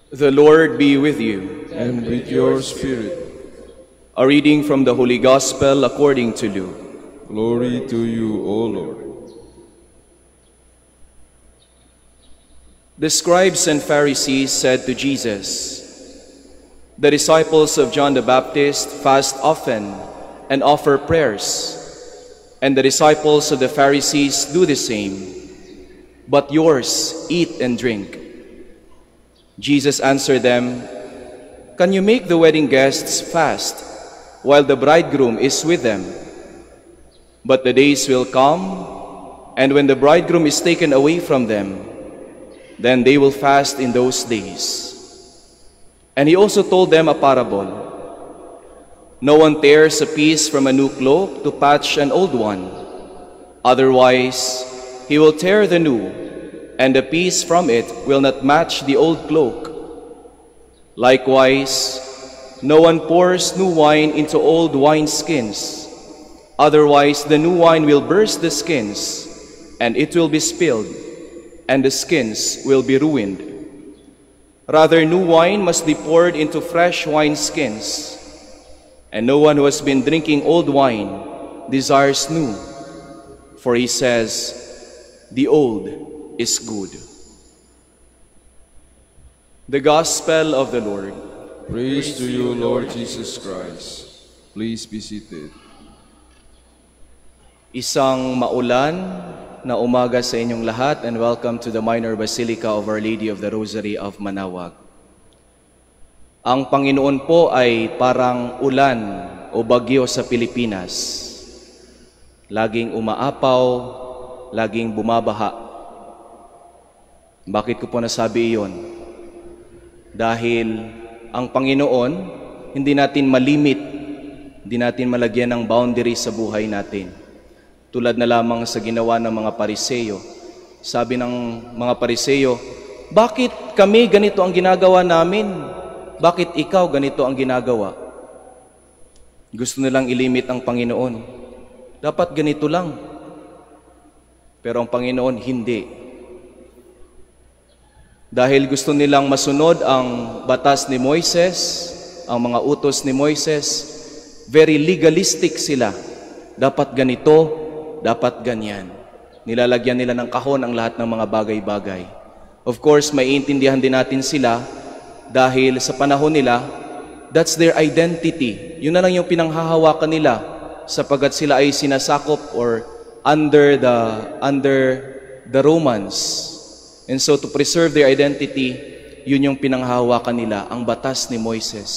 The Lord be with you. And with your spirit. A reading from the Holy Gospel according to Luke. Glory to you, O Lord. The scribes and Pharisees said to Jesus, "The disciples of John the Baptist fast often and offer prayers, and the disciples of the Pharisees do the same, but yours eat and drink." Jesus answered them, "Can you make the wedding guests fast while the bridegroom is with them? But the days will come, and when the bridegroom is taken away from them, then they will fast in those days." And he also told them a parable. "No one tears a piece from a new cloak to patch an old one. Otherwise, he will tear the new, and the piece from it will not match the old cloak. Likewise, no one pours new wine into old wineskins. Otherwise, the new wine will burst the skins, and it will be spilled, and the skins will be ruined. Rather, new wine must be poured into fresh wineskins. And no one who has been drinking old wine desires new, for he says, 'The old is good.'" The Gospel of the Lord. Praise to you, Lord Jesus Christ. Please be seated. Isang maulan na umaga sa inyong lahat, and welcome to the Minor Basilica of Our Lady of the Rosary of Manaoag. Ang Panginoon po ay parang ulan o bagyo sa Pilipinas. Laging umaapaw, laging bumabaha. Bakit ko po nasabi iyon? Dahil ang Panginoon, hindi natin malimit, hindi natin malagyan ng boundary sa buhay natin. Tulad na lamang sa ginawa ng mga Pariseyo. Sabi ng mga Pariseyo, "Bakit kami ganito ang ginagawa namin? Bakit ikaw ganito ang ginagawa?" Gusto nilang ilimit ang Panginoon. Dapat ganito lang. Pero ang Panginoon, hindi. Dahil gusto nilang masunod ang batas ni Moises, ang mga utos ni Moises, very legalistic sila. Dapat ganito, dapat ganyan. Nilalagyan nila ng kahon ang lahat ng mga bagay-bagay. Of course, maiintindihan din natin sila dahil sa panahon nila, that's their identity. Yun na lang yung pinanghahawakan nila sapagkat sila ay sinasakop or under the Romans. And so to preserve their identity, yun yung pinanghahawakan nila, ang batas ni Moises,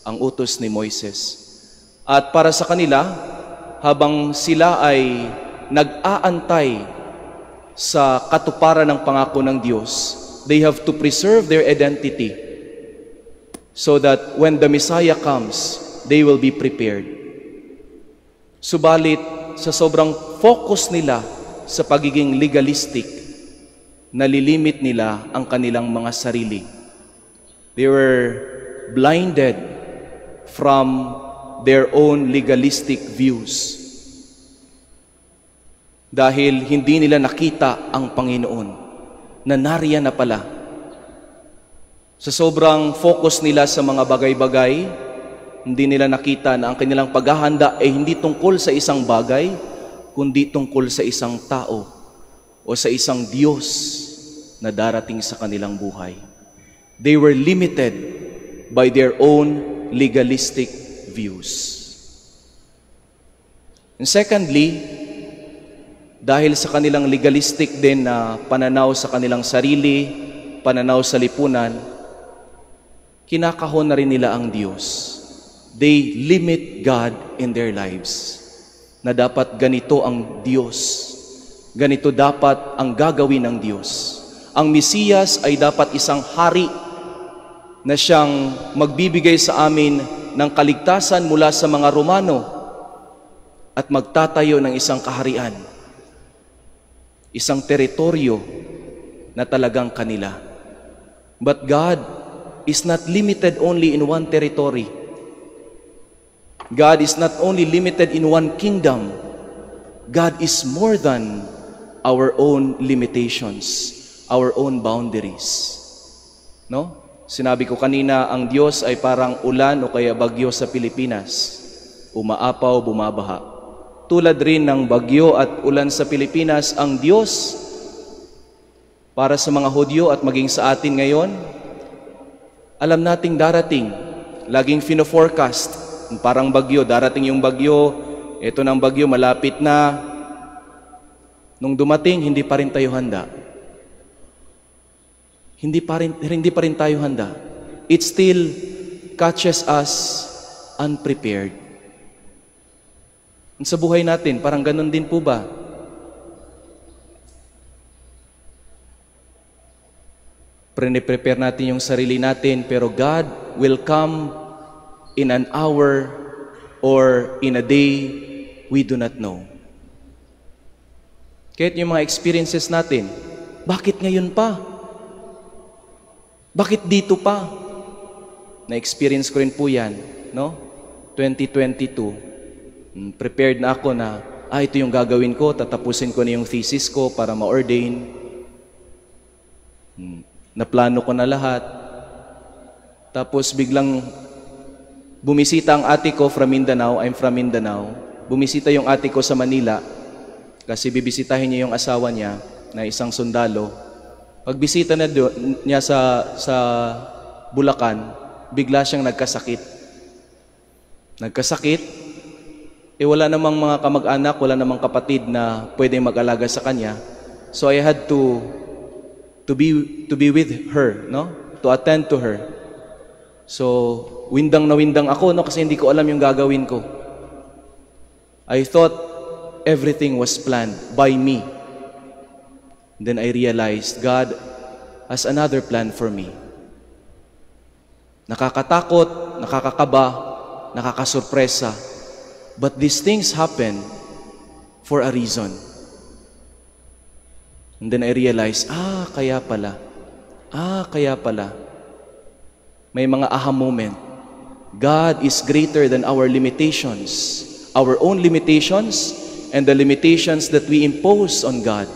ang utos ni Moises. At para sa kanila, habang sila ay nag-aantay sa katuparan ng pangako ng Diyos, they have to preserve their identity so that when the Messiah comes, they will be prepared. Subalit, sa sobrang focus nila sa pagiging legalistic, nalilimit nila ang kanilang mga sarili. They were blinded from their own legalistic views. Dahil hindi nila nakita ang Panginoon na nariyan na pala. Sa sobrang focus nila sa mga bagay-bagay, hindi nila nakita na ang kanilang paghahanda ay hindi tungkol sa isang bagay, kundi tungkol sa isang tao o sa isang Diyos na darating sa kanilang buhay. They were limited by their own legalistic views. And secondly, dahil sa kanilang legalistic din na pananaw sa kanilang sarili, pananaw sa lipunan, kinakahon na rin nila ang Diyos. They limit God in their lives. Na dapat ganito ang Diyos. Ganito dapat ang gagawin ng Diyos. Ang Mesiyas ay dapat isang hari na siyang magbibigay sa amin ng kaligtasan mula sa mga Romano at magtatayo ng isang kaharian, isang teritoryo na talagang kanila. But God is not limited only in one territory. God is not only limited in one kingdom. God is more than our own limitations, our own boundaries. No? Sinabi ko kanina, ang Diyos ay parang ulan o kaya bagyo sa Pilipinas. Umaapaw, bumabaha. Tulad rin ng bagyo at ulan sa Pilipinas, ang Diyos para sa mga Hudyo at maging sa atin ngayon, alam nating darating. Laging fino-forecast. Parang bagyo, darating yung bagyo, ito ng bagyo, malapit na. Nung dumating, hindi pa rin tayo handa. Hindi pa rin tayo handa. It still catches us unprepared. Sa buhay natin, parang ganun din po ba? Prepare natin yung sarili natin, pero God will come in an hour or in a day we do not know. Kahit yung mga experiences natin, bakit ngayon pa? Bakit dito pa? Na-experience ko rin po yan, no? 2022. Prepared na ako na, ito yung gagawin ko, tatapusin ko na yung thesis ko para ma-ordain. Naplano ko na lahat. Tapos biglang bumisita ang ate ko from Mindanao, I'm from Mindanao. Bumisita yung ate ko sa Manila kasi bibisitahin niya yung asawa niya na isang sundalo. Pagbisita na niya sa Bulacan, bigla siyang nagkasakit. Wala namang mga kamag-anak, wala namang kapatid na pwedeng mag-alaga sa kanya. So I had to be with her, no? To attend to her. So, windang na windang ako, no? Kasi hindi ko alam yung gagawin ko. I thought everything was planned by me. Then I realized God has another plan for me. Nakakatakot, nakakakaba, nakakasurpresa. But these things happen for a reason. And then I realized, kaya pala. May mga aha moment. God is greater than our limitations. Our own limitations and the limitations that we impose on God.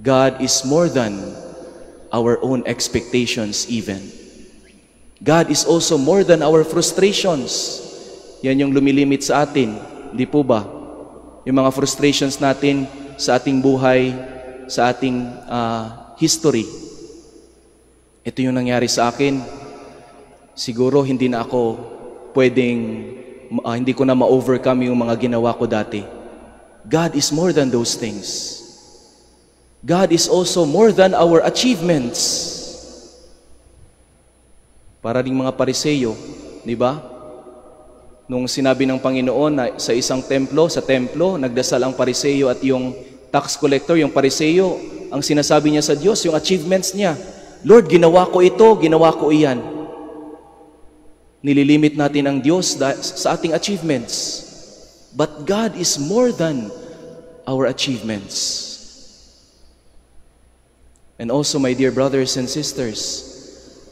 God is more than our own expectations even. God is also more than our frustrations. Yan yung lumilimit sa atin. Hindi po ba? Yung mga frustrations natin sa ating buhay, sa ating history. Ito yung nangyari sa akin. Siguro hindi na ako hindi ko na ma-overcome yung mga ginawa ko dati. God is more than those things. God is also more than our achievements. Para ring mga Pariseyo, di ba? Nung sinabi ng Panginoon na sa isang templo, nagdasal ang Pariseyo at yung tax collector, yung Pariseyo, ang sinasabi niya sa Diyos, yung achievements niya. Lord, ginawa ko ito, ginawa ko iyan. Nililimit natin ang Diyos sa ating achievements. But God is more than our achievements. And also, my dear brothers and sisters,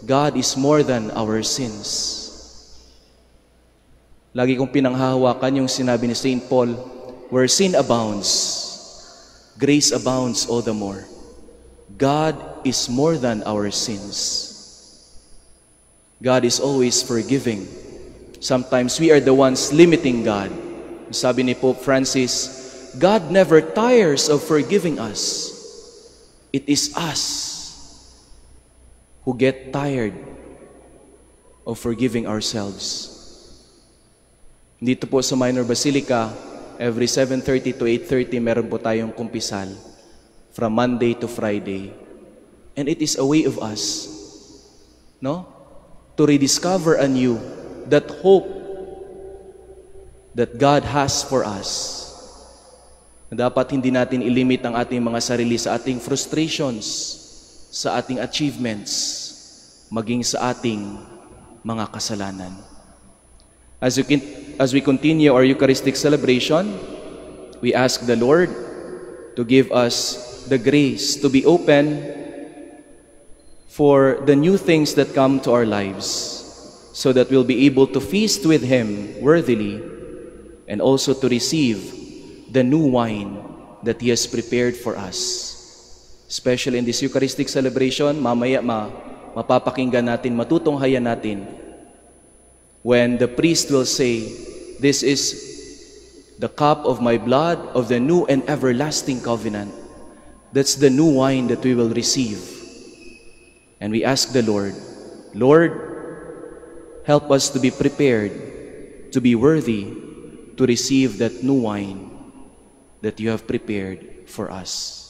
God is more than our sins. Lagi kong pinanghahawakan yung sinabi ni St. Paul, where sin abounds, grace abounds all the more. God is more than our sins. God is always forgiving. Sometimes we are the ones limiting God. Sabi ni Pope Francis, God never tires of forgiving us. It is us who get tired of forgiving ourselves. Dito po sa Minor Basilica, every 7:30 to 8:30, meron po tayong kumpisal from Monday to Friday. And it is a way of us, no? To rediscover anew that hope that God has for us. Na dapat hindi natin ilimit ang ating mga sarili sa ating frustrations, sa ating achievements, maging sa ating mga kasalanan. As we continue our Eucharistic celebration, we ask the Lord to give us the grace to be open for the new things that come to our lives, so that we'll be able to feast with Him worthily and also to receive the new wine that He has prepared for us. Especially in this Eucharistic celebration, mamaya mapapakinggan natin, matutunghayan natin when the priest will say, "This is the cup of my blood of the new and everlasting covenant." That's the new wine that we will receive. And we ask the Lord, Lord, help us to be prepared, to be worthy to receive that new wine that you have prepared for us.